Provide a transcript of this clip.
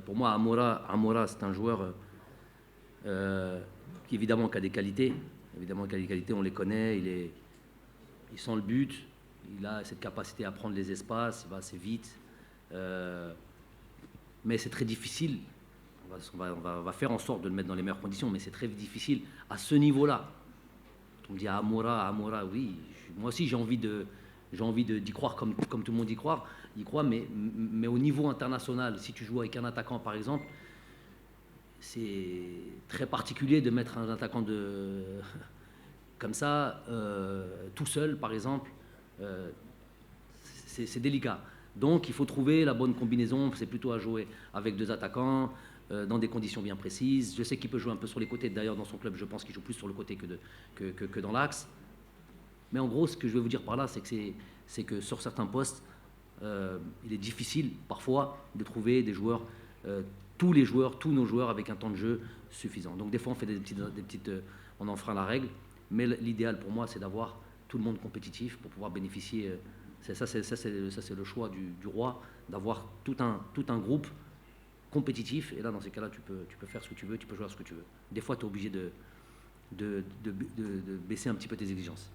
Pour moi, Amora c'est un joueur qui évidemment qui a des qualités. Évidemment, qui a des qualités, on les connaît. Il sent le but. Il a cette capacité à prendre les espaces. Il va assez vite. Mais c'est très difficile. On va faire en sorte de le mettre dans les meilleures conditions, mais c'est très difficile à ce niveau-là. On me dit Amora, oui. Moi aussi, j'ai envie d'y croire comme tout le monde y croit, mais au niveau international, si tu joues avec un attaquant, par exemple, c'est très particulier de mettre un attaquant comme ça, tout seul, par exemple. C'est délicat. Donc, il faut trouver la bonne combinaison. C'est plutôt à jouer avec deux attaquants, dans des conditions bien précises. Je sais qu'il peut jouer un peu sur les côtés. D'ailleurs, dans son club, je pense qu'il joue plus sur le côté que dans l'axe. Mais en gros, ce que je veux vous dire par là, c'est que sur certains postes, il est difficile parfois de trouver des joueurs, tous nos joueurs avec un temps de jeu suffisant. Donc des fois, on fait on enfreint la règle. Mais l'idéal pour moi, c'est d'avoir tout le monde compétitif pour pouvoir bénéficier. Ça, c'est le choix du roi, d'avoir tout un groupe compétitif. Et là, dans ces cas-là, tu peux faire ce que tu veux, tu peux jouer à ce que tu veux. Des fois, tu es obligé de baisser un petit peu tes exigences.